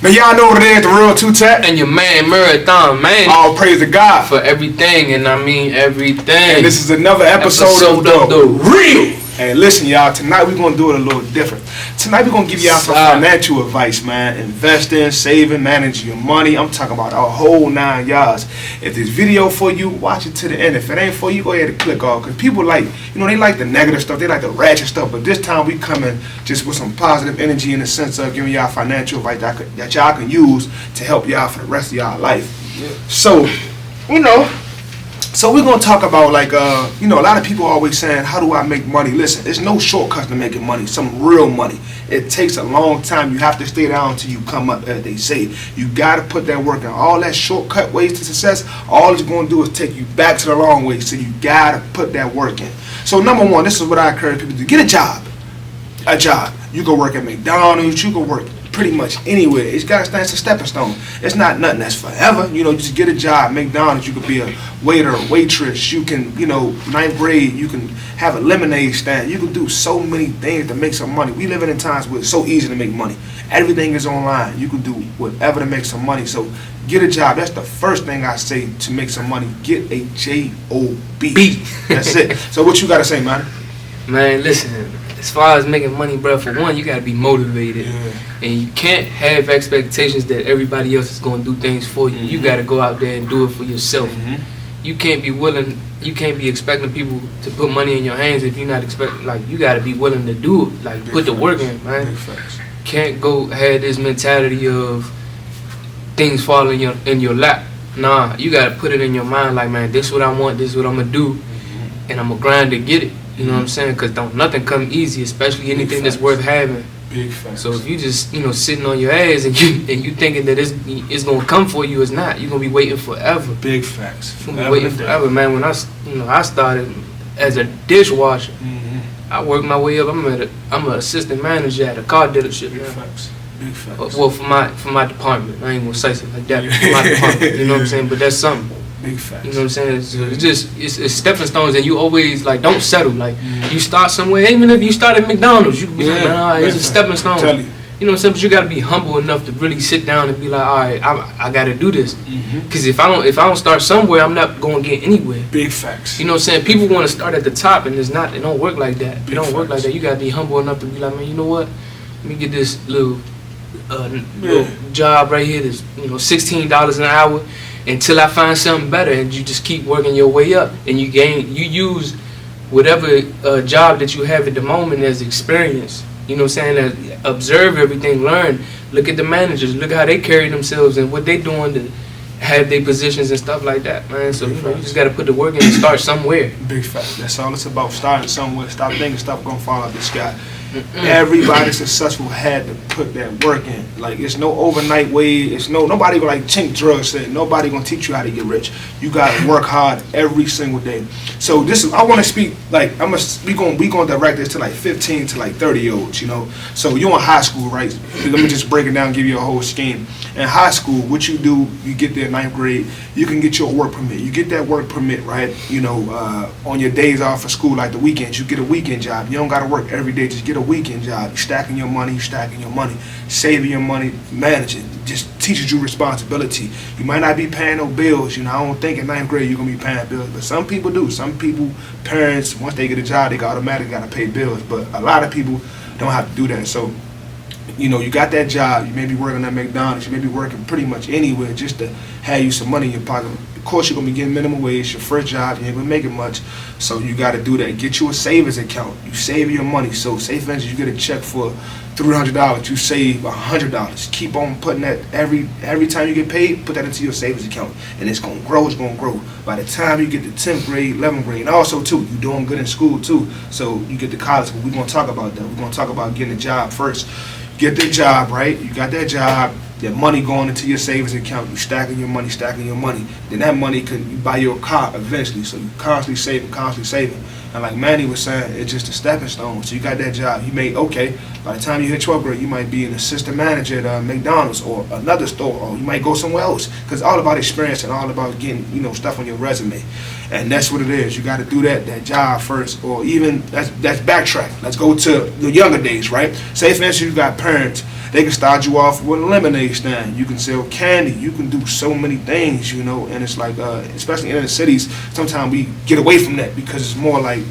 Man, y'all know what it is, the real Two-Tap. And your man Marathon, man. All praise to God. For everything, and I mean everything. And this is another episode of the Real. Hey, listen, y'all, tonight we're going to do it a little different. Tonight we're going to give y'all some financial advice, man. Investing, saving, managing your money. I'm talking about a whole 9 yards. If this video for you, watch it to the end. If it ain't for you, go ahead and click off. Because people like, they like the negative stuff. They like the ratchet stuff. But this time we coming just with some positive energy in the sense of giving y'all financial advice that y'all can use to help y'all for the rest of y'all life. Yeah. So, So we're going to talk about a lot of people always saying, how do I make money? Listen, there's no shortcuts to making money, some real money. It takes a long time. You have to stay down until you come up, as they say. You got to put that work in. All that shortcut ways to success, all it's going to do is take you back to the long way. So you got to put that work in. So number one, this is what I encourage people to do. Get a job. A job. You can work at McDonald's. You can work pretty much anywhere. It's got to stand as a stepping stone. It's not nothing that's forever. Just get a job. McDonald's, you could be a waiter, a waitress. You can, 9th grade, you can have a lemonade stand. You can do so many things to make some money. We live in times where it's so easy to make money. Everything is online. You can do whatever to make some money. So get a job. That's the first thing I say to make some money. Get a J-O-B. That's it. So what you got to say, man? Man, listen. As far as making money, bro, for one, you gotta be motivated, and you can't have expectations that everybody else is gonna do things for you. You gotta go out there and do it for yourself. You can't be expecting people to put money in your hands if you're not expecting. You gotta be willing to do it. Put the work in, man. Can't go have this mentality of things falling in your lap. Nah, you gotta put it in your mind. Man, this is what I want. This is what I'm gonna do, and I'm gonna grind to get it. You know what I'm saying? Because don't nothing come easy, especially anything that's worth having. Big facts. So if you just sitting on your ass and you thinking that it's gonna come for you, it's not. You're gonna be waiting forever. Big facts. You're gonna be waiting forever, man. When I started as a dishwasher, I worked my way up. I'm an assistant manager at a car dealership. Big facts. Big facts. Well, for my department, I ain't gonna say something like that. For my department, you know what I'm saying? But that's something. Big facts. You know what I'm saying? It's stepping stones, and you always don't settle. You start somewhere, even if you start at McDonald's, you can be it's a stepping stone. You know what I'm saying? But you gotta be humble enough to really sit down and be like, all right, I gotta do this. Because if I don't start somewhere, I'm not gonna get anywhere. Big facts. You know what I'm saying? People want to start at the top, and it don't work like that. It don't work like that. You gotta be humble enough to be like, man, you know what? Let me get this little job right here. That's $16 an hour. Until I find something better, and you just keep working your way up, and you use whatever job that you have at the moment as experience. You know what I'm saying? Observe everything, learn, look at the managers, look how they carry themselves and what they doing to have their positions and stuff like that, man. So you just got to put the work in and start somewhere. Big fact. That's all it's about. Starting somewhere. Stop thinking stuff gonna fall out the sky. Everybody successful had to put that work in. It's no overnight way. It's nobody gonna chink drugs. Nobody gonna teach you how to get rich. You gotta work hard every single day. So I want to speak we gonna direct this to 15 to 30-year-olds. So you're in high school, right? Let me just break it down, give you a whole scheme. In high school, what you do, you get there 9th grade, you can get your work permit. You get that work permit, right? On your days off of school, like the weekends, you get a weekend job. You don't gotta work every day. Just get a weekend job. You're stacking your money, saving your money, managing. Just teaches you responsibility. You might not be paying no bills. I don't think in 9th grade you're gonna be paying bills, but some people do. Some people, parents, once they get a job, they automatically gotta pay bills. But a lot of people don't have to do that. So, you got that job. You may be working at McDonald's. You may be working pretty much anywhere just to have you some money in your pocket. Of course, you're gonna be getting minimum wage. Your first job, you ain't gonna make it much, so you got to do that. Get you a savings account. You save your money. So, say for instance, you get a check for $300. You save $100. Keep on putting that every time you get paid. Put that into your savings account, and it's gonna grow. It's gonna grow. By the time you get to 10th grade, 11th grade, and also too, you're doing good in school too. So you get to college. But we're gonna talk about that. We're gonna talk about getting a job first. Get the job, right? You got that job. That money going into your savings account, you stacking your money. Then that money you buy your car eventually. So you constantly saving. And like Manny was saying, it's just a stepping stone. So you got that job. You may, by the time you hit 12th grade, you might be an assistant manager at McDonald's or another store, or you might go somewhere else. Because it's all about experience and all about getting, stuff on your resume. And that's what it is. You got to do that job first, or even that's backtrack. Let's go to the younger days, right? Say for instance, you got parents They can start you off with a lemonade stand. You can sell candy. You can do so many things, you know. And it's like, especially in the cities, sometimes we get away from that because it's more like,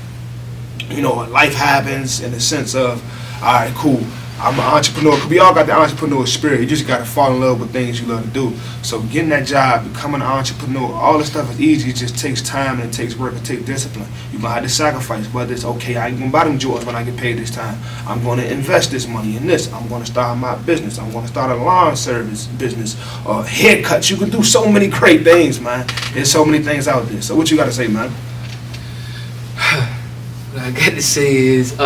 you know, life happens in the sense of, all right, cool, I'm an entrepreneur. Cause we all got the entrepreneur spirit. You just got to fall in love with things you love to do. So getting that job, becoming an entrepreneur, all this stuff is easy. It just takes time and it takes work. It takes discipline. You're going to have to sacrifice. Whether it's, okay, I ain't going to buy them Jordans when I get paid this time. I'm going to invest this money in this. I'm going to start my business. I'm going to start a lawn service business or haircuts. You can do so many great things, man. There's so many things out there. So what you got to say, man? What I got to say is,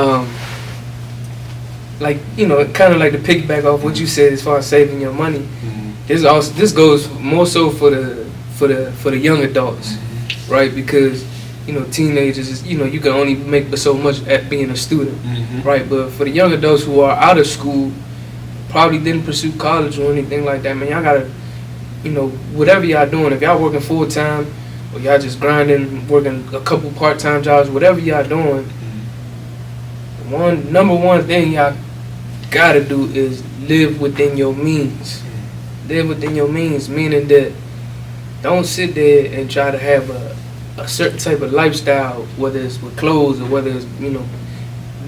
like, you know, kind of like to piggyback off what you said as far as saving your money. Mm-hmm. This goes more so for the young adults, mm-hmm. right? Because, you know, teenagers, you know, you can only make so much at being a student, mm-hmm. right? But for the young adults who are out of school, probably didn't pursue college or anything like that, man, y'all gotta, you know, whatever y'all doing, if y'all working full time or y'all just grinding, working a couple part-time jobs, whatever y'all doing, number one thing y'all gotta do is live within your means. Live within your means, meaning that don't sit there and try to have a certain type of lifestyle, whether it's with clothes or whether it's, you know,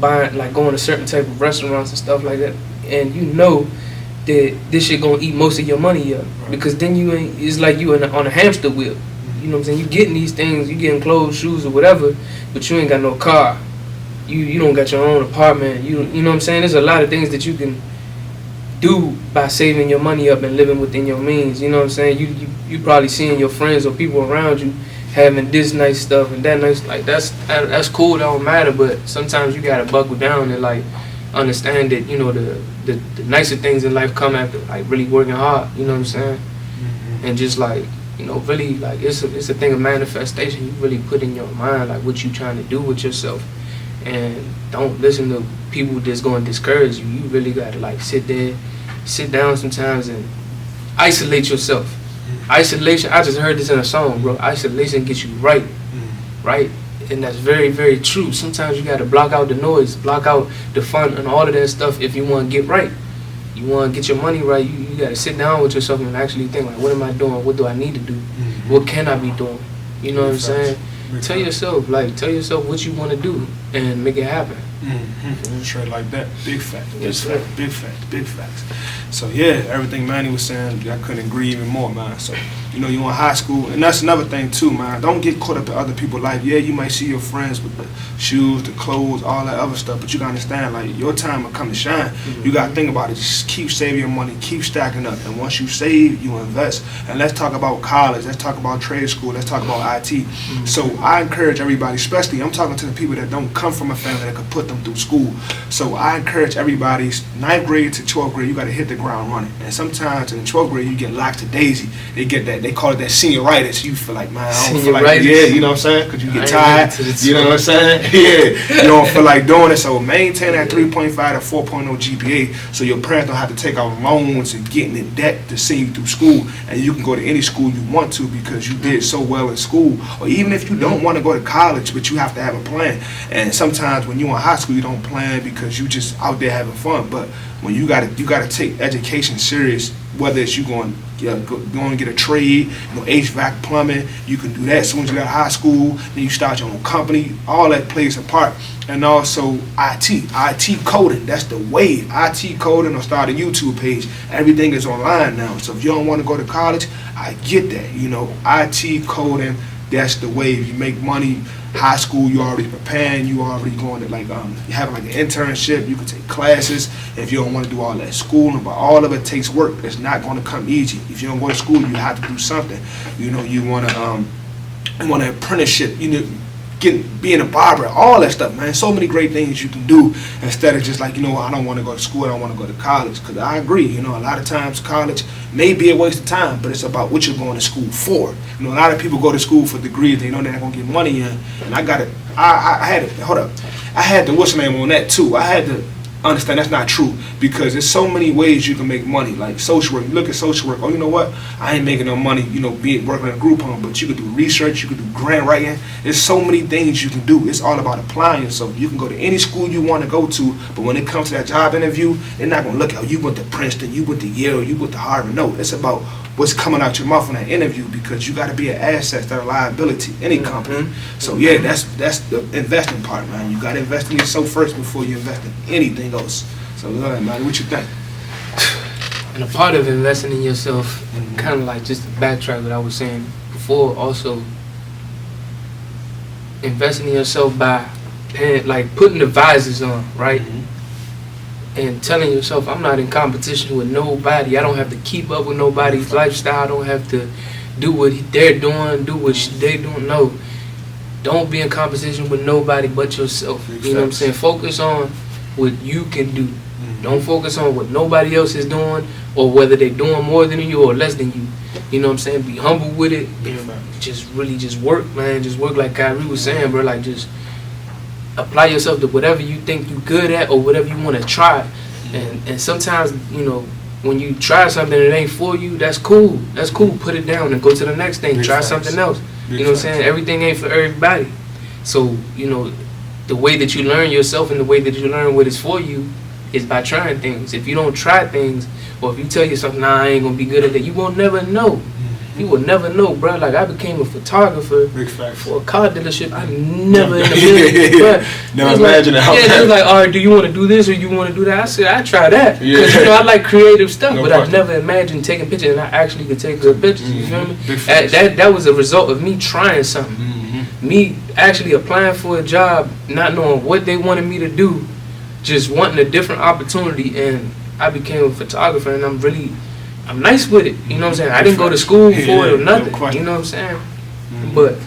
buying, like going to certain type of restaurants and stuff like that, and you know that this shit gonna eat most of your money up, because then you ain't, it's like you on a hamster wheel. You know what I'm saying? You getting these things, you getting clothes, shoes, or whatever, but you ain't got no car. You don't got your own apartment. You know what I'm saying? There's a lot of things that you can do by saving your money up and living within your means. You know what I'm saying? You probably seeing your friends or people around you having this nice stuff and that nice, like that's cool. That don't matter. But sometimes you gotta buckle down and like understand that, you know, the nicer things in life come after like really working hard. You know what I'm saying? Mm-hmm. And just like, you know, really like it's a thing of manifestation. You really put in your mind like what you trying to do with yourself. And don't listen to people that's going to discourage you. You really got to like sit down sometimes and isolate yourself. Mm-hmm. Isolation, I just heard this in a song, bro. Isolation gets you right, right? And that's very, very true. Sometimes you got to block out the noise, block out the fun and all of that stuff if you want to get right. You want to get your money right, you got to sit down with yourself and actually think like, what am I doing? What do I need to do? Mm-hmm. What can I be doing? You know what I'm saying? Tell yourself what you want to do and make it happen. Mm-hmm. Straight like that. Big fact. Yes, sir. Big fact. Big facts. So yeah, everything Manny was saying, I couldn't agree even more, man. So, you know, you in high school, and that's another thing too, man. Don't get caught up in other people's life. Yeah, you might see your friends with the shoes, the clothes, all that other stuff, but you gotta understand, like, your time will come to shine. Mm-hmm. You gotta think about it. Just keep saving your money, keep stacking up, and once you save, you invest. And let's talk about college. Let's talk about trade school. Let's talk about IT. Mm-hmm. So I encourage everybody, especially I'm talking to the people that don't come from a family that could put them through school. So I encourage everybody, 9th grade to 12th grade, you got to hit the ground running. And sometimes in the 12th grade, you get locked to daisy. They get that, they call it that senioritis. You feel like, man, I don't feel like, yeah, you know what I'm saying? Because you get tired, you know what I'm saying? Yeah, you don't feel like doing it. So maintain that 3.5 to 4.0 GPA so your parents don't have to take out loans and getting in debt to send you through school. And you can go to any school you want to because you did so well in school. Or even if you don't want to go to college, but you have to have a plan. And sometimes when you're in high school, you don't plan because you just out there having fun. But when you gotta take education serious, whether it's you going to get a trade, you know, HVAC, plumbing, you can do that as soon as you got out of high school. Then you start your own company. All that plays a part. And also IT coding, that's the wave. IT coding, or start a YouTube page. Everything is online now. So if you don't want to go to college, I get that. You know, IT coding, that's the wave. You make money. High school, you already preparing, you already going to like you having like an internship, you can take classes if you don't want to do all that schooling, but all of it takes work. It's not going to come easy. If you don't go to school, you have to do something. You know, you want to apprenticeship, you know, being a barber, all that stuff, man. So many great things you can do instead of just like, you know, I don't want to go to school, I don't want to go to college. Because I agree, you know, a lot of times college may be a waste of time, but it's about what you're going to school for. You know, a lot of people go to school for degrees, they know they're not going to get money in. And I had the what's the name on that too. I had to understand that's not true, because there's so many ways you can make money. Like social work, you look at social work, oh, you know what, I ain't making no money, you know, working in a group home, but you could do research, you could do grant writing. There's so many things you can do. It's all about applying yourself. You can go to any school you want to go to, but when it comes to that job interview, they're not gonna look at, oh, you went to Princeton, you went to Yale, you went to Harvard. No, it's about what's coming out your mouth in that interview, because you got to be an asset, not a liability, any company. So yeah, that's the investing part, man. You got to invest in yourself first before you invest in anything else. So man, what you think? And a part of investing in yourself, kind of like just to backtrack what I was saying before, also investing in yourself by paying, like putting the visors on, right? And telling yourself, I'm not in competition with nobody. I don't have to keep up with nobody's lifestyle. I don't have to do what they're doing, do what they doing. No, don't be in competition with nobody but yourself. You know what I'm saying? Focus on what you can do. Don't focus on what nobody else is doing, or whether they're doing more than you or less than you. You know what I'm saying? Be humble with it. And just really just work, man. Just work like Kyrie was saying, bro. Like just apply yourself to whatever you think you're good at or whatever you want to try. And sometimes, you know, when you try something that ain't for you, that's cool. That's cool. Put it down and go to the next thing. Try something else. You know what I'm saying? Everything ain't for everybody. So, you know, the way that you learn yourself and the way that you learn what is for you is by trying things. If you don't try things, or if you tell yourself, nah, I ain't gonna be good at that, you will never know. You will never know, bro. Like, I became a photographer for a car dealership. I never in a million, bro. Never imagined how. Yeah, they was like, all right, do you want to do this or you want to do that? I said, I try that. Because, you know, I like creative stuff, but I never imagined taking pictures, and I actually could take good pictures, you feel me? That was a result of me trying something. Me actually applying for a job, not knowing what they wanted me to do, just wanting a different opportunity, and I became a photographer, and I'm nice with it, you know what I'm saying? I didn't go to school for it or nothing, you know what I'm saying? But,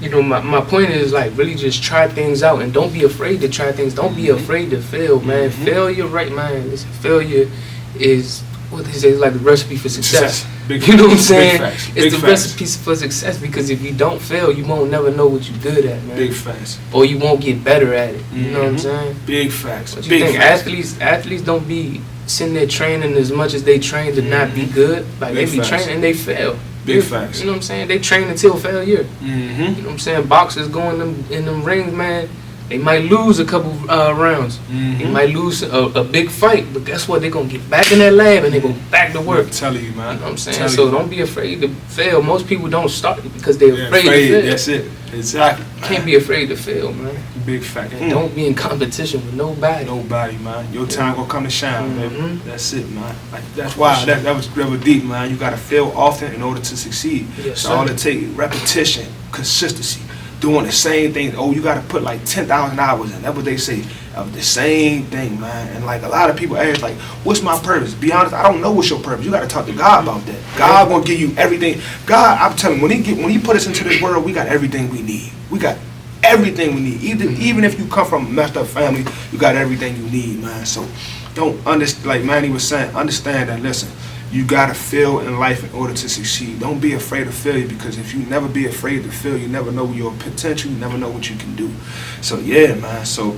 you know, my point is, like, really just try things out and don't be afraid to try things. Don't be afraid to fail, man. Failure, right, man? Listen, failure is, what they say, is like the recipe for success. You know what I'm saying? It's the recipe for success, because if you don't fail, you won't never know what you're good at, man. Big facts. Or you won't get better at it, you know what I'm saying? Big facts. What you think? Athletes don't be sitting there training as much as they train to not be good. Like, they be training and they fail. Big facts. You know what I'm saying? They train until failure. You know what I'm saying? Boxers going in them rings, man, they might lose a couple rounds. They might lose a big fight, but guess what? They're going to get back in that lab and they go back to work. I'm telling you, man. You know what I'm saying? So don't be afraid to fail. Most people don't start because they're afraid to fail. That's it. Exactly. Can't be afraid to fail, man. Big fact. And don't be in competition with nobody. Nobody, man. Your time gonna come to shine, baby. That's it, man. Like, that's why that was deep, man. You gotta fail often in order to succeed. Yes, so all it takes is repetition, consistency, doing the same thing. Oh, you gotta put like 10,000 hours in. That's what they say. The same thing, man. And like a lot of people ask, like, what's my purpose? Be honest, I don't know what's your purpose. You gotta talk to God about that. God gonna give you everything. God, I'm telling you, when He put us into this world, we got everything we need. We got everything we need. Even if you come from a messed up family, you got everything you need, man. So don't like Manny was saying, understand that. Listen, you gotta fail in life in order to succeed. Don't be afraid of failure, because if you never be afraid to fail, you never know your potential. You never know what you can do. So yeah, man. So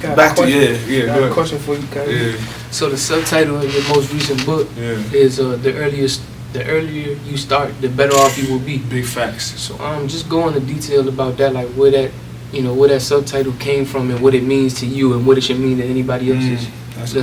back to I got a question for you, Kyrie. So the subtitle of your most recent book is the earlier you start, the better off you will be. Big facts. So just go into detail about that, like where that subtitle came from and what it means to you and what it should mean to anybody else. That's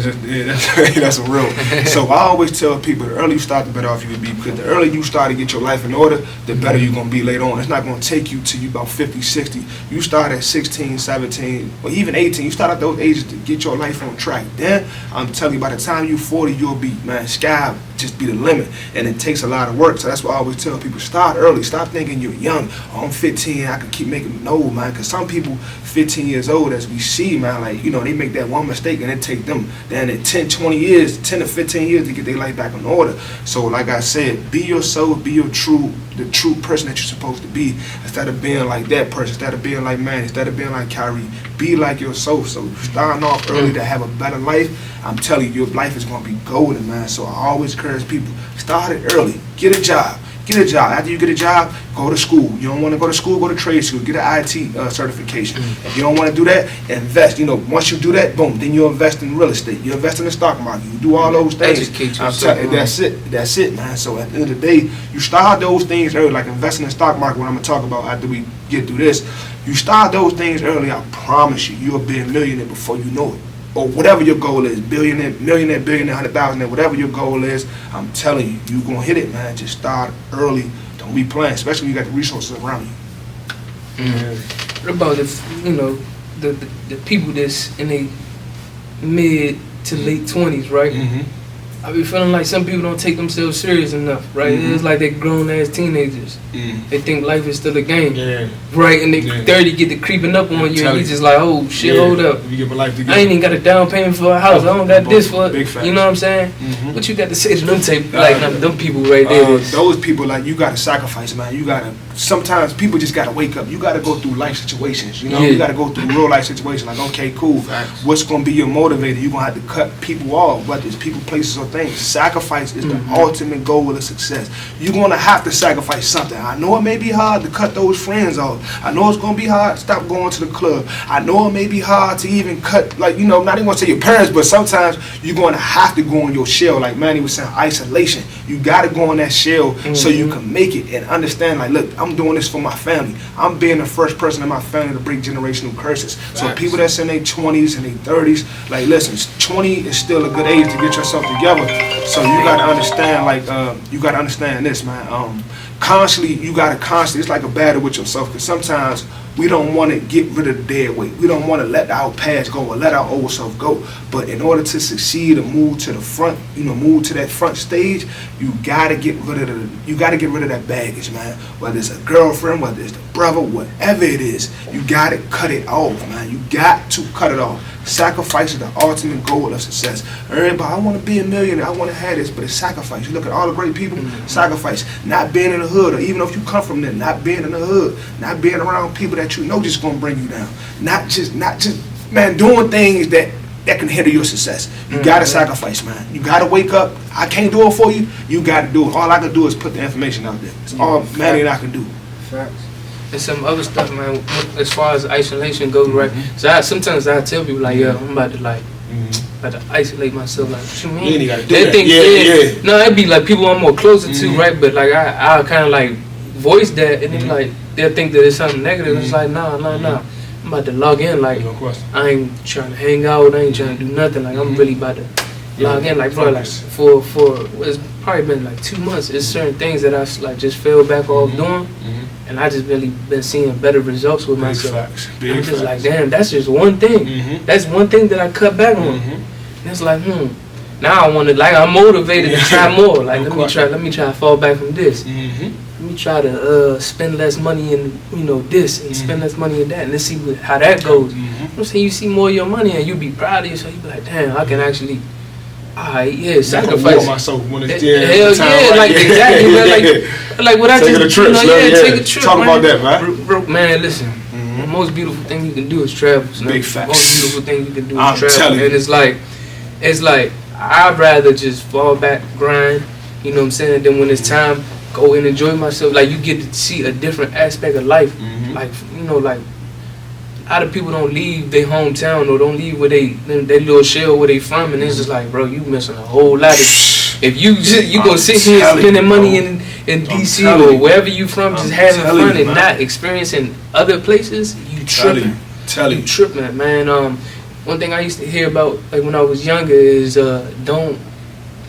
a real. So I always tell people, the earlier you start, the better off you will be, because the earlier you start to get your life in order, the better you're going to be later on. It's not going to take you till you about 50, 60. You start at 16, 17, or even 18. You start at those ages to get your life on track. Then, I'm telling you, by the time you're 40, you'll be, man, sky just be the limit. And it takes a lot of work. So that's why I always tell people, start early. Stop thinking you're young. Oh, I'm 15, I can keep making, no, man. Because some people, 15 years old, as we see, man, like, you know, they make that one mistake and it take them then in 10, 20 years, 10 to 15 years to get their life back in order. So like I said, be yourself, be the true person that you're supposed to be, instead of being like that person, instead of being like Manny, instead of being like Kyrie. Be like yourself. So starting off early to have a better life, I'm telling you, your life is going to be golden, man. So I always encourage people, start it early, get a job. Get a job. After you get a job, go to school. You don't want to go to school, go to trade school. Get an IT certification. If you don't want to do that, invest. You know, once you do that, boom, then you invest in real estate. You invest in the stock market. You do all those things. Educate I'm yourself. telling you, that's it, man. So at the end of the day, you start those things early, like investing in the stock market, what I'm going to talk about after we get through this. You start those things early, I promise you, you'll be a millionaire before you know it. Or whatever your goal is, billionaire, millionaire, 100,000, whatever your goal is, I'm telling you, you're going to hit it, man. Just start early. Don't be playing, especially when you got the resources around you. What about the people that's in their mid to late 20s, right? I be feeling like some people don't take themselves serious enough, right? It's like they grown ass teenagers. They think life is still a game, right? And they 30 get to creeping up on you, and you just like, oh shit, hold up. You get my life together. I ain't even got a down payment for a house. I don't got this for, Big facts. you know what I'm saying? What you got to say to them them people right there? Those people, like, you got to sacrifice, man. You got to, sometimes people just got to wake up. You got to go through life situations, you know? You got to go through real life situations. Like, okay, cool. What's going to be your motivator? You're going to have to cut people off, whether it's people, places, or things. Sacrifice is the ultimate goal of success. You're going to have to sacrifice something. I know it may be hard to cut those friends off. I know it's going to be hard to stop going to the club. I know it may be hard to even cut, like, you know, not even going to say your parents, but sometimes you're going to have to go in your shell. Like Manny was saying, isolation. You got to go in that shell so you can make it and understand, like, look, I'm doing this for my family. I'm being the first person in my family to break generational curses. So people that's in their 20s and their 30s, like, listen, 20 is still a good age to get yourself together. So you got to understand, like, you got to understand this, man. Constantly, it's like a battle with yourself, because sometimes we don't want to get rid of the dead weight. We don't want to let our past go or let our old self go. But in order to succeed and move to the front, move to that front stage, you gotta get rid of that baggage, man. Whether it's a girlfriend, whether it's the brother, whatever it is, you gotta cut it off, man. You got to cut it off. Sacrifice is the ultimate goal of success. Everybody, I want to be a millionaire, I want to have this, but it's sacrifice. You look at all the great people, sacrifice. Not being in the hood, or even if you come from there, not being in the hood, not being around people that you know just gonna bring you down. Not just, man, doing things that can hinder your success. You gotta sacrifice, man. You gotta wake up. I can't do it for you. You gotta do it. All I can do is put the information out there. It's all Manny and I can do. Facts. And some other stuff, man, as far as isolation goes, right? So sometimes I tell people, like, yeah, I'm about to isolate myself. Like, what you mean? You gotta do they that. think, no, it'd be like people I'm more closer to, right? But like I kind of like voice that, and then like they'll think that it's something negative. It's like, nah. I'm about to log in. Like, I ain't trying to hang out. I ain't trying to do nothing. Like, I'm really about to log in. Like, bro, like for it's probably been like 2 months. It's certain things that I like just fell back off doing. And I just really been seeing better results with myself. I'm just like, damn, that's just one thing. That's one thing that I cut back on. And it's like, now I want to, like, I'm motivated to try more. Like, let me try to fall back from this. Let me try to spend less money in, this, and spend less money in that, and let's see how that goes. I'm saying, you see more of your money, and you be proud of yourself. You be like, damn, I can actually. Sacrifice. Myself when it's hell yeah, like exactly, man. Like what I take just, a trip, take a trip. Talk man. about that, man. Man, listen. The most beautiful thing you can do is travel. Big facts. The most beautiful thing you can do I'm is travel. And it's like I'd rather just fall back, grind. You know what I'm saying? Then when it's time, go and enjoy myself. Like, you get to see a different aspect of life. Like, like. A lot of people don't leave their hometown or don't leave where they little shell where they from, and it's just like, bro, you missing a whole lot. If you gonna sit here spending money in DC or wherever you from, just having fun and not experiencing other places, you tripping. You tripping, man. One thing I used to hear about, like, when I was younger is don't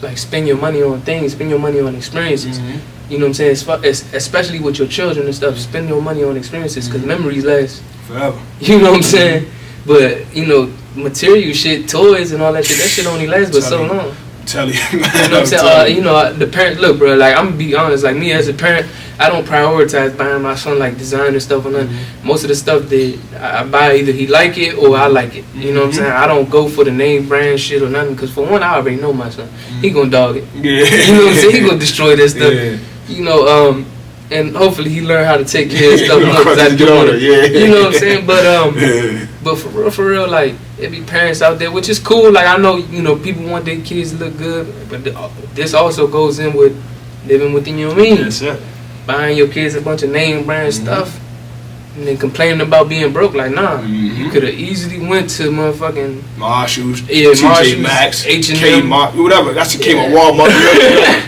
like spend your money on things, spend your money on experiences. You know what I'm saying? Especially with your children and stuff, spend your money on experiences, because memories last forever. You know what I'm saying? But, material shit, toys and all that shit only lasts but so long. Tell you, man. You know what I'm saying? The parent, look, bro, like, I'm gonna be honest, like, me as a parent, I don't prioritize buying my son, like, designer stuff or nothing. Most of the stuff that I buy, either he like it or I like it. You know what I'm saying? I don't go for the name brand shit or nothing, because for one, I already know my son. He gonna dog it. You know what I'm saying? He gonna destroy this stuff. And hopefully he learn how to take care of stuff once I do it. You know what I'm saying? But for real, like, it be parents out there, which is cool. Like, I know, people want their kids to look good, but this also goes in with living within your means, That's it. buying your kids a bunch of name brand stuff, and then complaining about being broke. Like, nah, you could have easily went to motherfucking Mars shoes, Yeah, Mars TJ shoes, Maxx, H&M. Kmart, whatever. That's came at Walmart.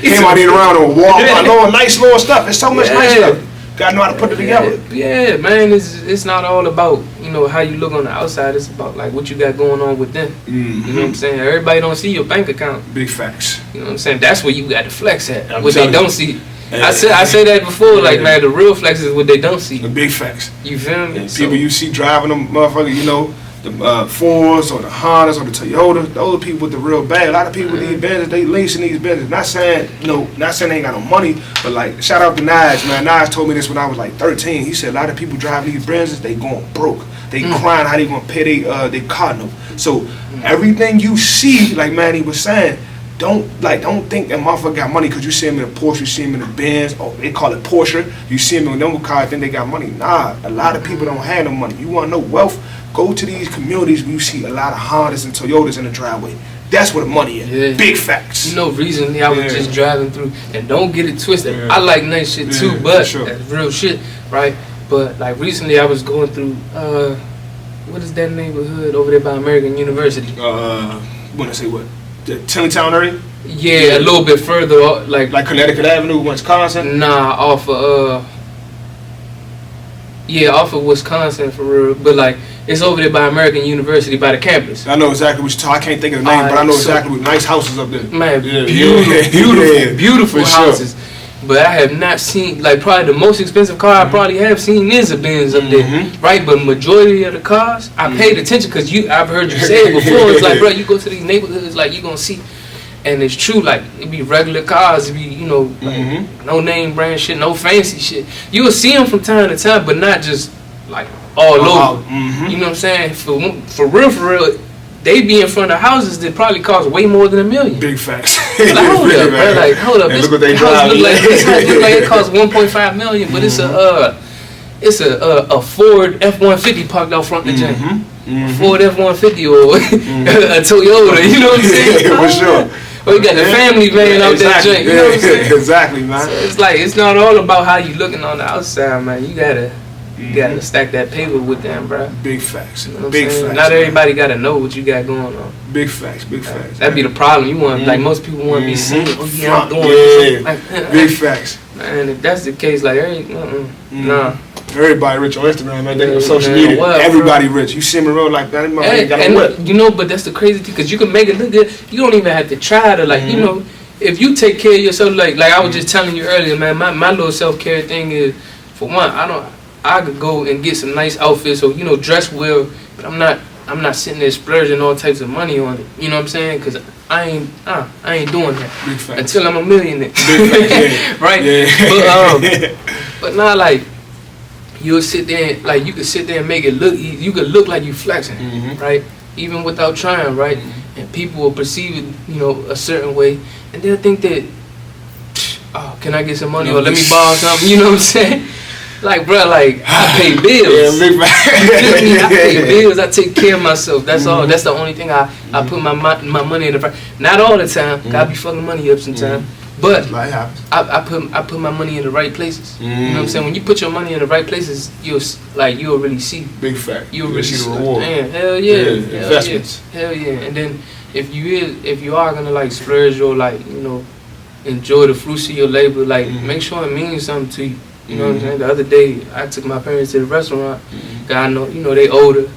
Came out here around on Walmart. Little nice little stuff. There's so much nice stuff. Gotta know how to put it together. Yeah, man, it's not all about, you know, how you look on the outside. It's about like what you got going on within. You know what I'm saying? Everybody don't see your bank account. Big facts. You know what I'm saying? That's where you got to flex at. I'm What they telling don't you. see. I say that before, like, man, the real flex is what they don't see. The big facts. You feel me? And people you see driving them motherfuckers, you know, the Fords or the Hondas or the Toyota, those people with the real bag. A lot of people with these Benzes, they leasing these Benzes. Not saying, you know, not saying they ain't got no money, but like, shout out to Nige, man. Nige told me this when I was like 13. He said a lot of people driving these Benzes, they going broke. They crying how they gonna pay they car note. So everything you see, like Manny was saying, don't think that motherfucker got money because you see him in a Porsche, you see him in a Benz, or they call it Porsche. You see him in a number car, think they got money. Nah, a lot of people don't have no money. You want to know wealth? Go to these communities where you see a lot of Hondas and Toyotas in the driveway. That's where the money is. Yeah. Big facts. You know, recently I was just driving through, and don't get it twisted. I like nice shit too, Yeah, but for sure. that's real shit, right? But like recently I was going through, what is that neighborhood over there by American University? Wanna say what? The Tenleytown area? Yeah, a little bit further, like Connecticut Avenue, Wisconsin? nah, off of Wisconsin for real, but like it's over there by American University by the campus. I know exactly what you're talking. I can't think of the name, but I know exactly what nice houses up there. Man, Yeah, beautiful, yeah, beautiful, yeah, beautiful for sure. houses. But I have not seen, like, probably the most expensive car I probably have seen is a Benz up there, right? But majority of the cars, I paid attention because I've heard you say it before. It's like, bro, you go to these neighborhoods, like, you gonna see, and it's true, like, it be regular cars, it be, you know, like, no name brand shit, no fancy shit. You will see them from time to time, but not just, like, all over. You know what I'm saying? For real, they be in front of houses that probably cost way more than $1 million. Big facts. Like, hold up, bro. Like, hold up. And This look what they house drive. look like it costs $1.5 million, but it's a Ford F-150 parked out front of the gym. Ford F-150 or a Toyota. You know what I'm saying? For sure. Or you got the family van out that Exactly. joint. You know what I'm saying? Exactly, man. So it's like it's not all about how you looking on the outside, man. You gotta stack that paper with them, bro. Big facts. You know what I'm Big saying? facts. Not man. everybody gotta know what you got going on. Big facts. Big facts. That'd be the problem. You want like most people want to be seen. Oh yeah, I'm doing Yeah. this. Like, Big facts. man, if that's the case, like, nah. Everybody rich on Instagram, man. They Yeah, on social man, media. what, Everybody rich. You see me real like that. Man, ain't got no whip. And you know, but that's the crazy thing, because you can make it look good. You don't even have to try to, like, you know, if you take care of yourself, like I was just telling you earlier, man, my little self-care thing is, for one, I could go and get some nice outfits or, you know, dress well, but I'm not sitting there splurging all types of money on it. You know what I'm saying? Because I ain't doing that Big facts. until I'm a millionaire. Big facts. Right? Yeah. But not like you'll sit there and, like, you could sit there and make it look easy. You could look like you flexing, right? Even without trying, right? And people will perceive it, you know, a certain way, and they'll think that, oh, can I get some money or let me borrow something? You know what I'm saying? Like, bro, like, I pay bills. Yeah, big facts. You feel me? I pay bills. I take care of myself. That's all. That's the only thing I put my money in the front. Not all the time. I be fucking money up sometimes. But Life happens. I put my money in the right places. You know what I'm saying? When you put your money in the right places, you'll really see. Big fact. You'll really see the like, reward. Man, hell yeah. Yeah, Hell investments. Yeah. Hell yeah. And then if you are gonna, like, splurge or, like, you know, enjoy the fruits of your labor, like, make sure it means something to you. You know what I'm saying? The other day, I took my parents to the restaurant. I know, you know, they older.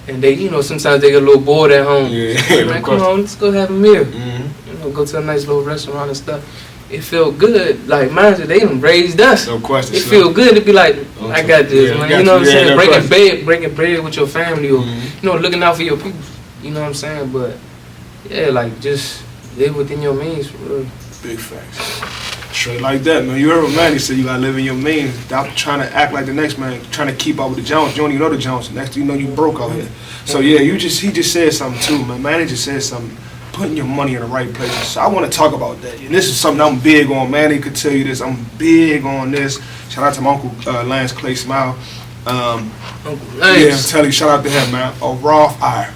And they, you know, sometimes they get a little bored at home. Yeah, So, man, of come course. on, let's go have a meal. You know, go to a nice little restaurant and stuff. It felt good. Like, mind you, they done raised us. No question. It feel good to be like, I got this, Yeah, man. got You know what I'm you. Yeah, saying? no Breaking bread with your family, or you know, looking out for your people. You know what I'm saying? But yeah, like, just live within your means, for real. Big facts. Straight like that, man. You heard what Manny said. You gotta live in your means. Stop trying to act like the next man, trying to keep up with the Jones. You don't even know the Jones. Next thing you know, you broke out here. So yeah, he just said something too, man. Manny just said something. Putting your money in the right places. So I want to talk about that. And this is something I'm big on. Manny could tell you this. I'm big on this. Shout out to my uncle Lance Clay Smile. Uncle Yeah, I'm Lance. telling you, shout out to him, man. A Roth IRA.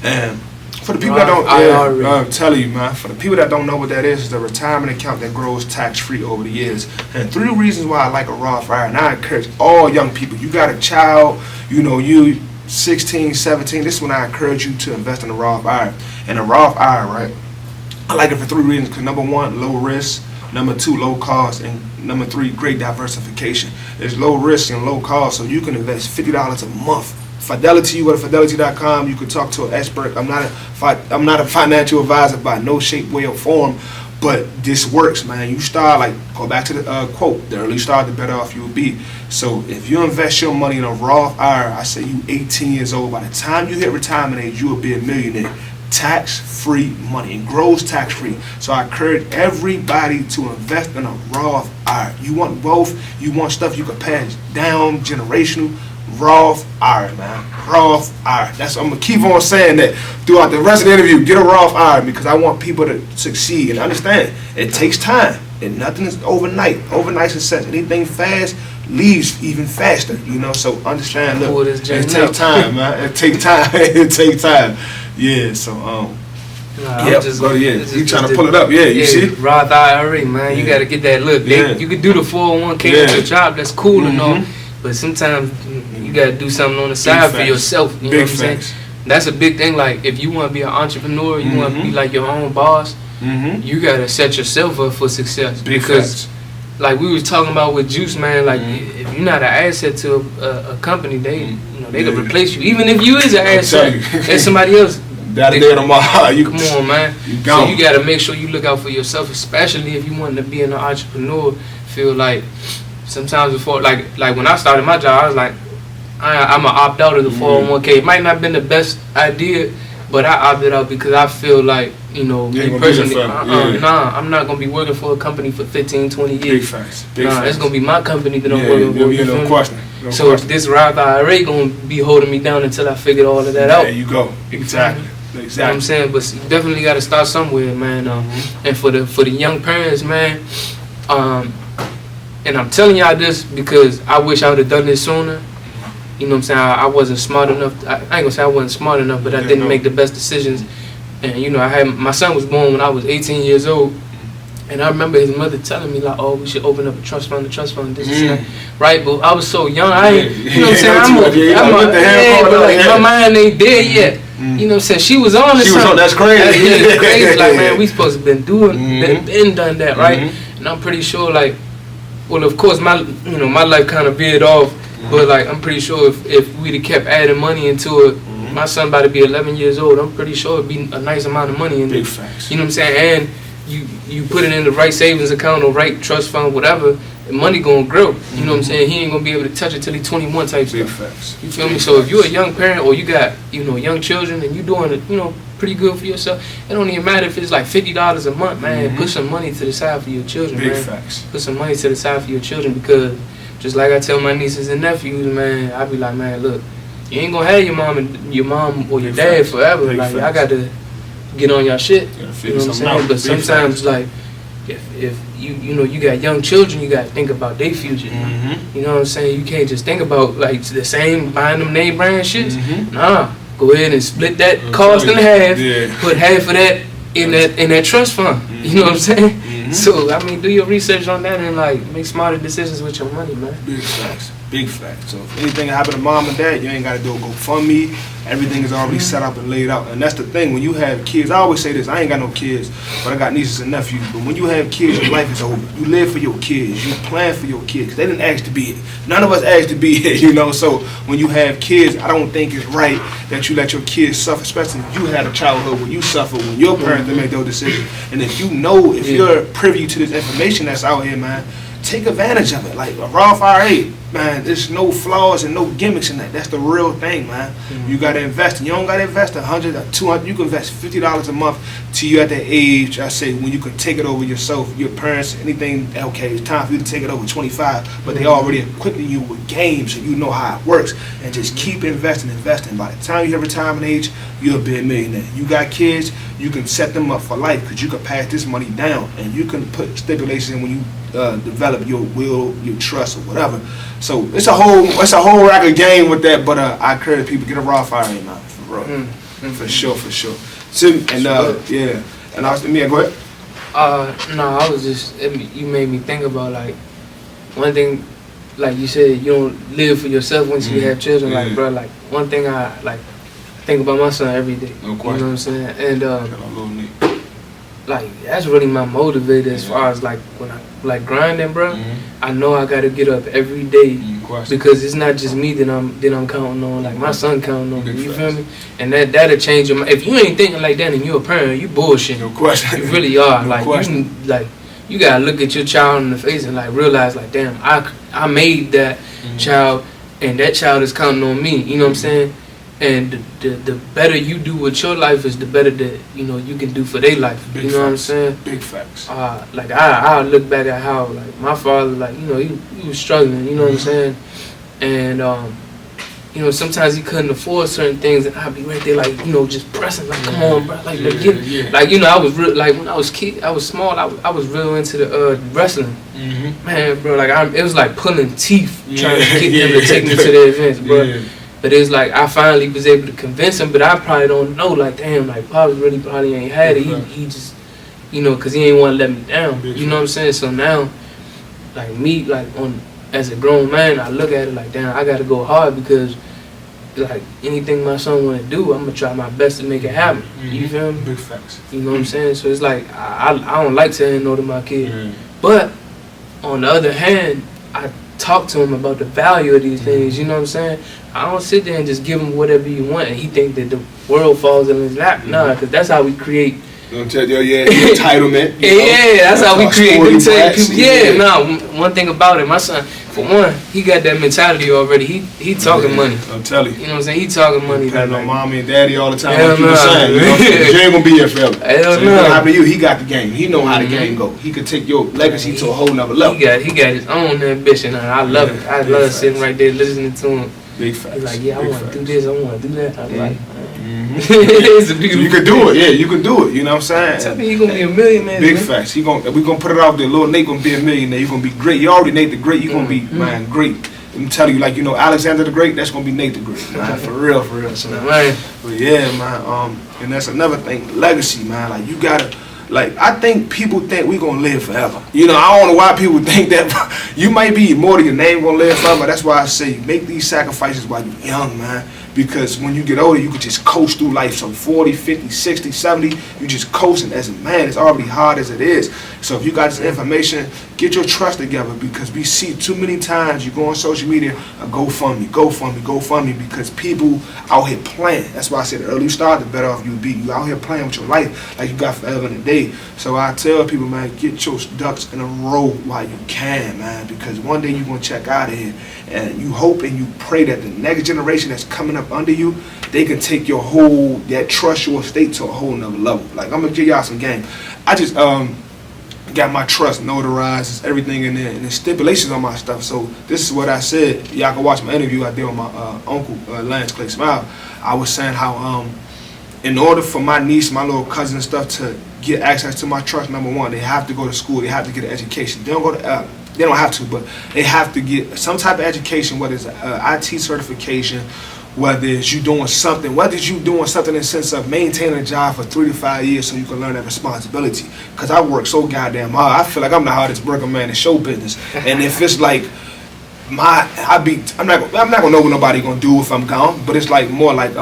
And For the people that don't, IRA. I'm telling you, man. For the people that don't know what that is the retirement account that grows tax-free over the years. And 3 reasons why I like a Roth IRA, and I encourage all young people. You got a child, you 16, 17. This is when I encourage you to invest in a Roth IRA. And a Roth IRA, right? I like it for 3 reasons. Because number 1, low risk. Number 2, low cost. And number 3, great diversification. There's low risk and low cost, so you can invest $50 a month. Fidelity, you go to fidelity.com. You can talk to an expert. I'm not a financial advisor by no shape, way, or form, but this works, man. You start go back to the quote: the earlier you start, the better off you will be. So if you invest your money in a Roth IRA, I say you 18 years old. By the time you hit retirement age, you will be a millionaire. Tax-free money, and grows tax-free. So I encourage everybody to invest in a Roth IRA. You want wealth, you want stuff you can pass down, generational. Roth IRA, man. Roth IRA. I'm gonna keep on saying that throughout the rest of the interview. Get a Roth IRA because I want people to succeed and understand it takes time and nothing is overnight. Overnight success. Anything fast leaves even faster. So understand. Look, it takes time, man. It takes time. It takes time. Yeah. So you trying to pull it up? Yeah. You see? Roth IRA, man. You got to get that look. You could do the 401k with your job. That's cool and all. But sometimes you gotta do something on the side for yourself. You know what I'm saying? That's a big thing. Like if you want to be an entrepreneur, you want to be like your own boss. You gotta set yourself up for success. Because, like we was talking about with Juice, man. Like if you're not an asset to a company, they could replace you. Even if you is an asset, there's somebody else. Come on, man. So you gotta make sure you look out for yourself, especially if you want to be an entrepreneur. Feel like. Sometimes before, like when I started my job, I was like, I'm gonna opt out of the 401k. It might not have been the best idea, but I opted out because I feel like, me personally, I'm not gonna be working for a company for 15, 20 years. Big facts. It's gonna be my company that I'm working for. No question. So this Roth IRA gonna be holding me down until I figure all of that out. There you go. Exactly. You know what I'm saying? But you definitely gotta start somewhere, man. And for the young parents, man, and I'm telling y'all this because I wish I would have done this sooner. You know what I'm saying? I wasn't smart enough. I ain't gonna say I wasn't smart enough, but I didn't make the best decisions. And my son was born when I was 18 years old. And I remember his mother telling me like, "Oh, we should open up a trust fund, this and that." Right? But I was so young. I ain't, you know what I'm saying? My mind ain't there yet. You know what I'm saying? She was on this. That's crazy. It's crazy. Like, man, we supposed to been done that, right? And I'm pretty sure, like. Well, of course, my life kind of veered off, but like I'm pretty sure if we'd have kept adding money into it, my son about to be 11 years old. I'm pretty sure it'd be a nice amount of money in Big it. Facts. You know what I'm saying? And you put it in the right savings account or right trust fund, whatever, the money gonna grow. You know what I'm saying? He ain't gonna be able to touch it till he's 21 type Big stuff. Facts. You feel me? So if you're a young parent or you got young children and you doing it pretty good for yourself, it don't even matter if it's like $50 a month, man. Put some money to the side for your children, Big man. Facts. Put some money to the side for your children because just like I tell my nieces and nephews, man, I be like, man, look, you ain't gonna have your mom or your dad forever. Like I got to get on your shit. You know what I'm saying? But sometimes like if you got young children, you gotta think about their future. You know what I'm saying? You can't just think about like the same buying them name brand shits. Nah. Go ahead and split that cost in half. Put half of that in that trust fund. You know what I'm saying? So I mean, do your research on that and like make smarter decisions with your money, man. Big facts. Big facts. So if anything happen to mom and dad, you ain't gotta do a GoFundMe. Everything is already set up and laid out. And that's the thing, when you have kids, I always say this, I ain't got no kids, but I got nieces and nephews. But when you have kids, your life is over. You live for your kids. You plan for your kids. They didn't ask to be here. None of us asked to be here, So when you have kids, I don't think it's right that you let your kids suffer, especially if you had a childhood where you suffered when your parents made those decisions. And if you're privy to this information that's out here, man, take advantage of it. Like a Roth IRA, man, there's no flaws and no gimmicks in that. That's the real thing, man. You gotta invest. You don't gotta invest $100 or $200. You can invest $50 a month till you at that age, I say, when you can take it over yourself, your parents, anything. Okay, it's time for you to take it over 25, but they already equipping you with games, so you know how it works. And just keep investing. By the time you hit retirement age, you'll be a millionaire. You got kids, you can set them up for life because you can pass this money down, and you can put stipulations in when you develop your will, your trust, or whatever. So it's a whole rack of game with that. But I encourage people get a Roth IRA now, for real, for sure. Yeah. And I was, go ahead. No, I was just, you made me think about, like, one thing, like you said, you don't live for yourself once you have children. Like, bro, like, one thing I, like, think about my son every day. No question. You know what I'm saying? And, like, that's really my motivator as far as, like, when I, like, grinding, bro, I know I got to get up every day because it's not just me that I'm counting on. Like, my son counting on me. You feel me? And that'll change your mind. If you ain't thinking like that and you're a parent, you bullshit. No question. You really are. No like, question. You gotta look at your child in the face and, like, realize, like, damn, I made that child, and that child is counting on me. You know what I'm saying? And the better you do with your life is the better that, you know, you can do for their life. Big you know facts. what I'm saying? Big facts. Like, I look back at how, like, my father, like, you know, he was struggling. You know what I'm saying? And you know, sometimes he couldn't afford certain things, and I'd be right there, like, you know, just pressing, like, come on, bro, like, like, you know, I was real, like, when I was small, I was real into the wrestling, man, bro, like, it was like pulling teeth trying to get them to take me to the events, bro. But it's like I finally was able to convince him, but I probably don't know, like, damn, like, Pops really probably ain't had it. He just, you know, because he ain't want to let me down. You know what I'm saying? So now, like, me, like, as a grown man, I look at it like, damn, I got to go hard because, like, anything my son want to do, I'm going to try my best to make it happen. You feel me? Big facts. You know what I'm saying? So it's like, I don't like saying no to my kid. But, on the other hand, I talk to him about the value of these things, you know what I'm saying? I don't sit there and just give him whatever you want and he think that the world falls in his lap. Nah, because that's how we create. Don't tell you, entitlement. Yeah, that's how we create people. Yeah, one thing about it, my son, for one, he got that mentality already. He talking money. I'm telling you. You know what I'm saying? He talking money. Depending on mommy and daddy all the time. Hell Like you were saying, you know, you ain't gonna be here forever. Hell so no. What happened to you? He got the game. He know how the game go. He could take your legacy to a whole nother level. He got his own ambition, and I love it. I love sitting right there listening to him. Big facts. He's like, yeah, I want to do this, I want to do that. I'm like, it's a beautiful. You can do it, yeah. You can do it. You know what I'm saying? Tell me he gonna be a millionaire. Big facts. We gonna put it out there. Little Nate gonna be a millionaire. You gonna be great. You already Nate the Great. You gonna be man great. I'm telling you, like, you know, Alexander the Great. That's gonna be Nate the Great, man. For real. So, right. But yeah, man. And that's another thing. Legacy, man. Like, you gotta. Like, I think people think we gonna live forever. You know, I don't know why people think that. You might be more than your name gonna live forever. That's why I say make these sacrifices while you're young, man. Because when you get older, you could just coast through life. So 40, 50, 60, 70, you just coasting. As a man, it's already hard as it is. So if you got this information, get your trust together, because we see too many times you go on social media, GoFundMe, because people out here playing. That's why I said the earlier you start, the better off you be. You out here playing with your life like you got forever and a day. So I tell people, man, get your ducks in a row while you can, man, because one day you're going to check out of here. And you hope and you pray that the next generation that's coming up under you, they can take your that trust your estate to a whole nother level. Like, I'm going to give y'all some game. I just got my trust notarized, everything in there, and there's stipulations on my stuff. So this is what I said. Y'all can watch my interview I did with my uncle, Lance Clay Smile. I was saying how in order for my niece, my little cousin and stuff to get access to my trust, number one, they have to go to school. They have to get an education. They don't go to they don't have to, but they have to get some type of education, whether it's IT certification, whether it's you doing something in the sense of maintaining a job for 3 to 5 years so you can learn that responsibility. Because I work so goddamn hard. I feel like I'm the hardest working man in show business. And if it's like I'm not gonna know what nobody gonna do if I'm gone, but it's like more like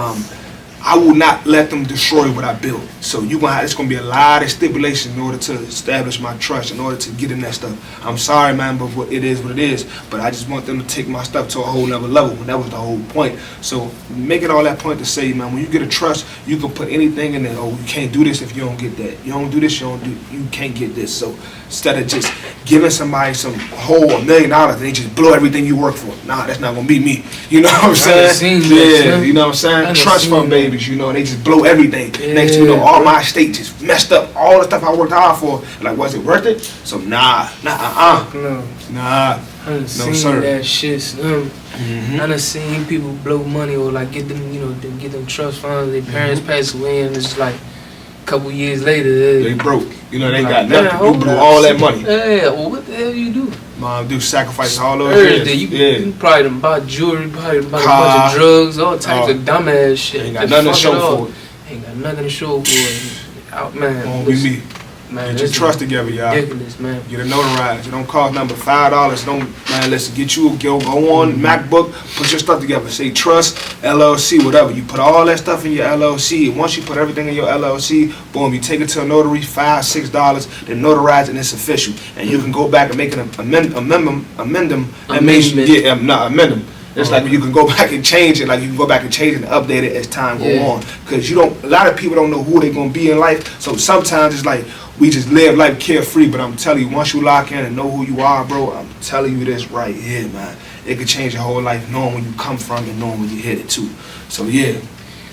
I will not let them destroy what I built. So it's gonna be a lot of stipulations in order to establish my trust, in order to get in that stuff. I'm sorry, man, but it is what it is. But I just want them to take my stuff to a whole nother level, and that was the whole point. So make it all that point to say, man, when you get a trust, you can put anything in there. Oh, you can't do this if you don't get that. You don't do this, you can't get this. So instead of just giving somebody some whole $1 million, they just blow everything you work for. Nah, that's not gonna be me. You know what I'm saying? Yeah, you know what I'm saying? Trust fund babies, you know, they just blow everything. Yeah. Next, you know, all my estate just messed up. All the stuff I worked hard for. Like, was it worth it? So nah. No. Nah. I done seen that shit. I done seen people blow money or like get them, you know, get them trust funds. Their parents pass away and it's like a couple years later they broke. You know, they got nothing. You blew all that money. Yeah, well, what the hell you do? Mom, do sacrifices all those years. You probably done bought jewelry, probably done bought a bunch of drugs, all types of dumbass shit. Ain't got nothing to show for it. Ain't got nothing to show for it. Out, man. Won't be me. Man, Get your trust together, y'all. ridiculous, man. Get it notarized. It don't cost nothing but $5. Don't, man, listen, get you, go on MacBook, put your stuff together. Say trust, LLC, whatever. You put all that stuff in your LLC. And once you put everything in your LLC, boom, you take it to a notary, $5, $6, then notarize it and it's official. And you can go back and make an amend them. Amend them. It's like you can go back and change it, like you can go back and change it and update it as time go on. Because a lot of people don't know who they're going to be in life. So sometimes it's like, we just live life carefree, but I'm telling you, once you lock in and know who you are, bro, I'm telling you this right here, man. It could change your whole life, knowing where you come from and knowing where you headed to. So yeah.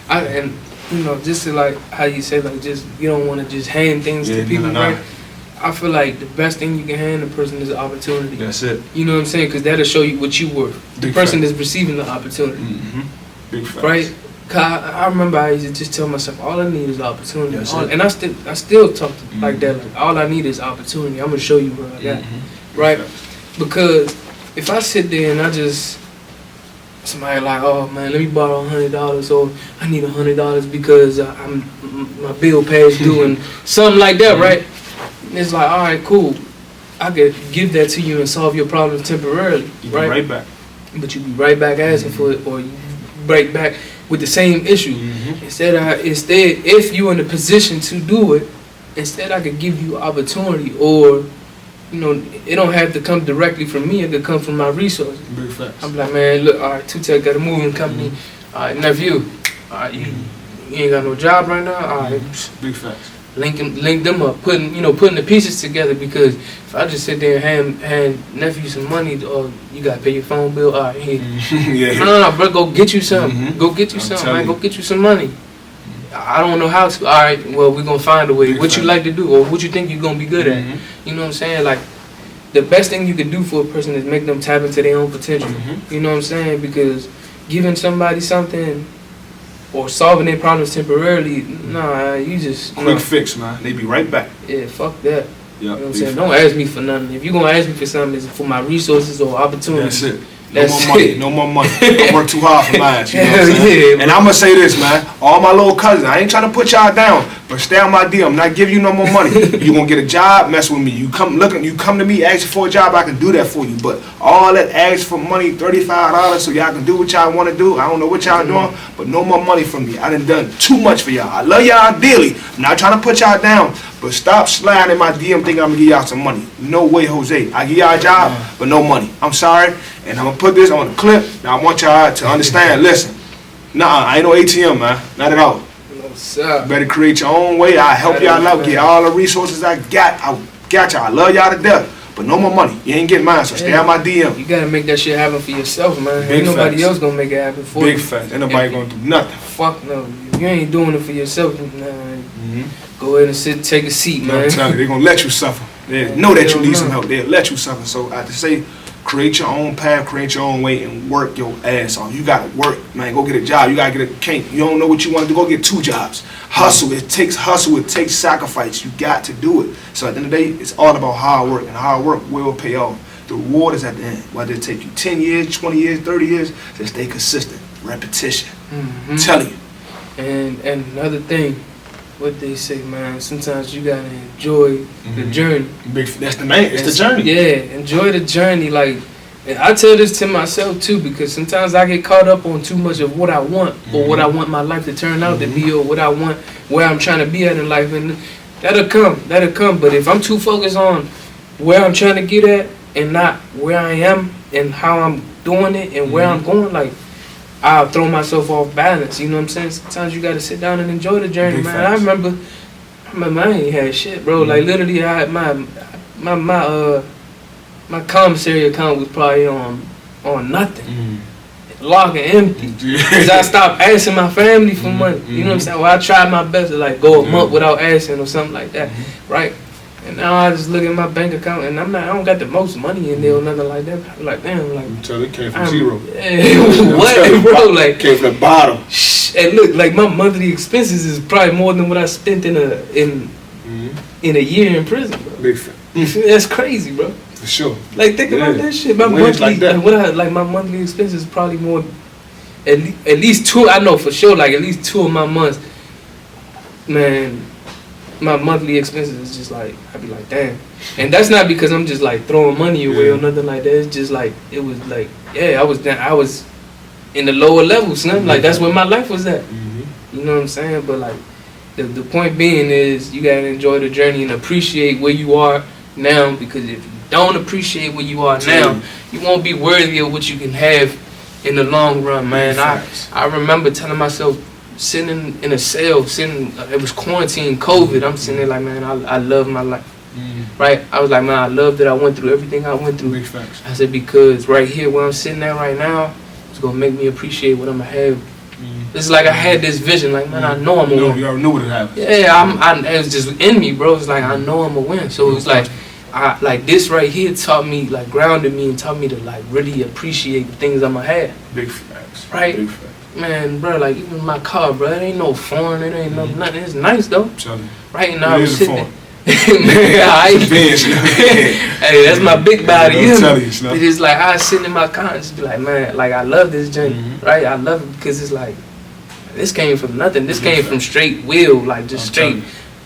And you know, just to like how you say, like just you don't want to just hand things to people, right? I feel like the best thing you can hand a person is an opportunity. That's it. You know what I'm saying? Because that'll show you what you worth. The person that's receiving the opportunity. Big facts. Right? I remember I used to just tell myself, all I need is opportunity. And I still talk like that. Like, all I need is opportunity. I'm going to show you what I got. Right? Because if I sit there and I just, somebody like, oh man, let me borrow $100 or I need $100 because my bill passed due and something like that, right? It's like, all right, cool. I could give that to you and solve your problems temporarily, right? Right back. But you be right back asking for it, or you break back with the same issue. Instead, if you're in a position to do it, instead I could give you opportunity, or you know, it don't have to come directly from me. It could come from my resources. Big facts. I'm like, man, look, all right, Two-Tech got a moving company. All right, nephew, all right, you ain't got no job right now. All right, big facts. Link them up, putting the pieces together. Because if I just sit there and hand nephew some money, or you gotta pay your phone bill, all right, here. No, bro, go get you some. Go get you some, man. Go get you some money. I don't know how to. All right, well, we're gonna find a way. What you like to do, or what you think you're gonna be good at. You know what I'm saying? Like, the best thing you can do for a person is make them tap into their own potential. You know what I'm saying? Because giving somebody something or solving their problems temporarily, nah, you just quick fix, man. They be right back. Yeah, fuck that. You know what I'm saying? Don't ask me for nothing. If you're gonna ask me for something, it's for my resources or opportunities. That's it. No more money. No more money. I work too hard for mine. You know what I'm saying? Yeah, and I'm gonna say this, man. All my little cousins, I ain't trying to put y'all down, but stay on my deal. I'm not giving you no more money. You gonna get a job, mess with me. You come to me, ask for a job, I can do that for you. But all that ask for money, $35, so y'all can do what y'all want to do. I don't know what y'all doing, but no more money from me. I done too much for y'all. I love y'all dearly. I'm not trying to put y'all down, but stop sliding in my DM thinking I'm gonna give y'all some money. No way, Jose. I give y'all a job, but no money. I'm sorry, and I'm gonna put this on the clip. Now I want y'all to understand. Listen, I ain't no ATM, man. Not at all. You better create your own way. I help y'all out, get all the resources I got. I got y'all. I love y'all to death, but no more money. You ain't getting mine, so stay on my DM. You gotta make that shit happen for yourself, man. Ain't nobody else gonna make it happen for you. Big facts. Ain't nobody gonna do nothing. Fuck no. You ain't doing it for yourself, man. Go ahead and take a seat, man. I'm telling you, they're gonna let you suffer. They know that you need some help. They'll let you suffer. So I have to say, create your own path, create your own way, and work your ass off. You gotta work, man. Go get a job. You gotta get a You don't know what you want to do. Go get 2 jobs. Hustle. It takes hustle. It takes sacrifice. You got to do it. So at the end of the day, it's all about hard work, and hard work will pay off. The reward is at the end. Whether it take you 10 years, 20 years, 30 years, just stay consistent. Repetition. I'm telling you. And another thing, what they say, man, sometimes you gotta enjoy the journey. That's the main. It's the journey. Yeah, enjoy the journey. Like, and I tell this to myself too, because sometimes I get caught up on too much of what I want, or what I want my life to turn out to be, or what I want, where I'm trying to be at in life, and that'll come. But if I'm too focused on where I'm trying to get at and not where I am and how I'm doing it and where I'm going, like, I'll throw myself off balance. You know what I'm saying? Sometimes you gotta sit down and enjoy the journey, man. I remember I ain't had shit, bro. Like, literally, I had my commissary account was probably on nothing, logging empty. Cause I stopped asking my family for money. You know what I'm saying? Well, I tried my best to like go a month without asking or something like that, right? And now I just look at my bank account and I don't got the most money in there or nothing like that. I'm like, damn, like, until it came from zero. What, bro? Like, came from the bottom. And look, like, my monthly expenses is probably more than what I spent in a year in prison, bro. Big fan. That's crazy, bro. For sure. Like, think about that shit. My monthly, my monthly expenses is probably more. At least 2. I know for sure. Like, at least 2 of my months, man, my monthly expenses is just like, I'd be like, damn. And that's not because I'm just like throwing money away or nothing like that. It's just like, it was like, yeah, I was in the lower levels, son. Like, that's where my life was at. You know what I'm saying? But like, the point being is you gotta enjoy the journey and appreciate where you are now, because if you don't appreciate where you are now, you won't be worthy of what you can have in the long run, man. I remember telling myself, sitting in a cell, it was quarantine, COVID, I'm sitting there like, man, I love my life. Right? I was like, man, I love that I went through everything I went through. Big facts. I said, because right here where I'm sitting at right now, it's gonna make me appreciate what I'm gonna have. It's like I had this vision, like, man, I know I'm gonna win. You already knew what happened. Yeah, it was just in me, bro. It's like, I know I'm gonna win. So it was like this right here taught me, like, grounded me and taught me to, like, really appreciate the things I'm gonna have. Big facts. Right? Big facts. Man, bro, like, even my car, bro, it ain't no foreign, it ain't no nothing. It's nice, though. Telling you. Right now, I'm sitting there. Man, hey, that's my big body. It's It's like, I was sitting in my car and just be like, man, like, I love this journey, right? I love it because it's like, this came from nothing. This came from straight will, like, just straight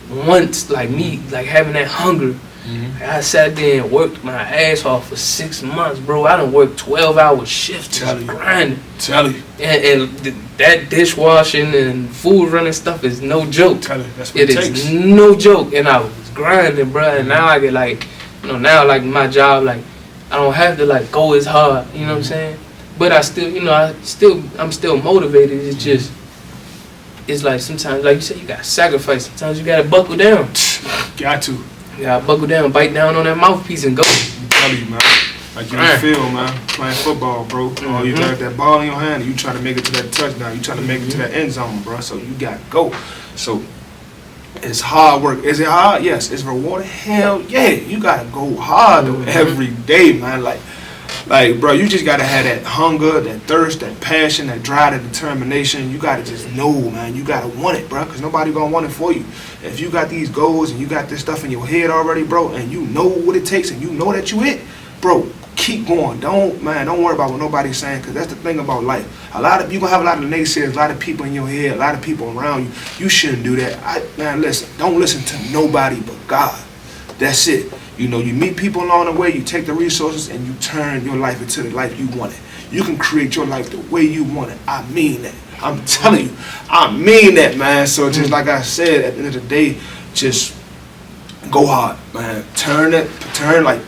once, like, me, like, having that hunger. I sat there and worked my ass off for 6 months, bro. I done worked 12-hour shifts, just grinding. Tell you. And that dishwashing and food running stuff is no joke. Tell you. That's what it takes. Is no joke. And I was grinding, bro. And now I get like, you know, now like my job, like, I don't have to like go as hard. You know what I'm saying? But I still, you know, I'm still motivated. It's just, it's like sometimes, like you said, you gotta sacrifice. Sometimes you gotta buckle down. Got to. You gotta buckle down, bite down on that mouthpiece and go. I'm telling you, man. Like you in the field, man, playing football, bro. You got that ball in your hand, and you trying to make it to that touchdown. You trying to make it to that end zone, bro. So you got to go. So it's hard work. Is it hard? Yes. It's rewarding? Hell yeah. You got to go hard though, every day, man. Like, bro, you just got to have that hunger, that thirst, that passion, that drive, that determination. You got to just know, man. You got to want it, bro, because nobody going to want it for you. If you got these goals and you got this stuff in your head already, bro, and you know what it takes and you know that you it, bro, keep going. Don't worry about what nobody's saying, because that's the thing about life. You gonna have a lot of naysayers, a lot of people in your head, a lot of people around you. You shouldn't do that. Man, listen, don't listen to nobody but God. That's it. You know, you meet people along the way, you take the resources, and you turn your life into the life you want it. You can create your life the way you want it. I mean that. I'm telling you. I mean that, man. So just like I said, at the end of the day, just go hard, man. Like,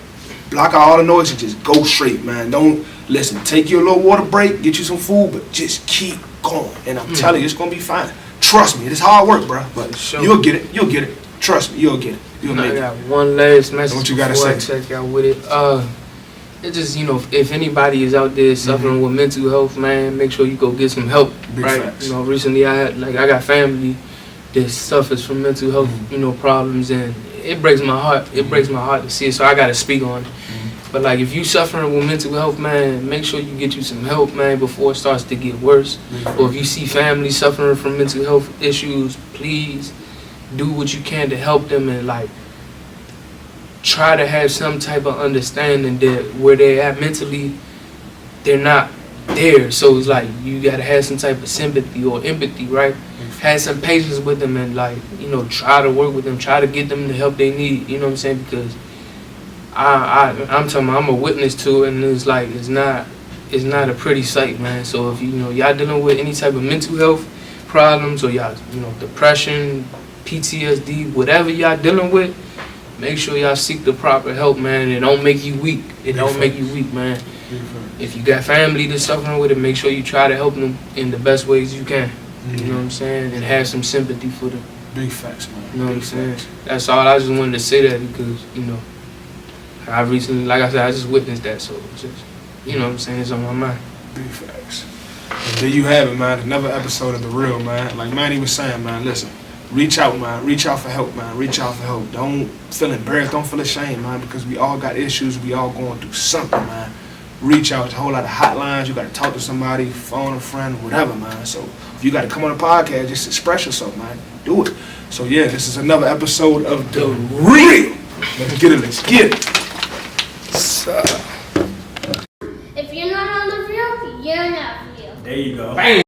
block out all the noise and just go straight, man. Don't listen. Take your little water break, get you some food, but just keep going. And I'm telling you, it's gonna be fine. Trust me, it's hard work, bro. But you'll get it. You'll get it. Trust me, you'll get it. You'll make it. I got one last message what you gotta before say? I check out with it. It just, you know, if anybody is out there suffering with mental health, man, make sure you go get some help. Big right? facts. You know, recently I got family that suffers from mental health, you know, problems, and it breaks my heart. It breaks my heart to see it, so I gotta speak on it. But like, if you suffering with mental health, man, make sure you get you some help, man, before it starts to get worse. Or if you see families suffering from mental health issues, please do what you can to help them, and like, try to have some type of understanding that where they're at mentally, they're not there. So it's like, you gotta have some type of sympathy or empathy, right? Have some patience with them, and like, you know, try to work with them, try to get them the help they need. You know what I'm saying? Because I'm telling you, I'm a witness to it, and it's like, it's not a pretty sight, man. So if y'all dealing with any type of mental health problems, or y'all, you know, depression, PTSD, whatever y'all dealing with, make sure y'all seek the proper help, man. It don't make you weak. It don't make you weak, man. If you got family that's suffering with it, make sure you try to help them in the best ways you can. You know what I'm saying? And have some sympathy for them. Big facts, man. You know what I'm saying? That's all. I just wanted to say that because, you know, I recently, like I said, I just witnessed that. So it's just, you know what I'm saying, it's on my mind. Big facts. And there you have it, man. Another episode of The Real, man. Like Manny was saying, man, listen. Reach out, man. Reach out for help, man. Reach out for help. Don't feel embarrassed. Don't feel ashamed, man, because we all got issues. We all going through something, man. Reach out. There's a whole lot of hotlines. You got to talk to somebody, phone a friend, whatever, man. So if you got to come on a podcast, just express yourself, man. Do it. So, yeah, this is another episode of The Real. Let's get it. Let's get it. If you're not on The Real, you're not real. There you go. Bam.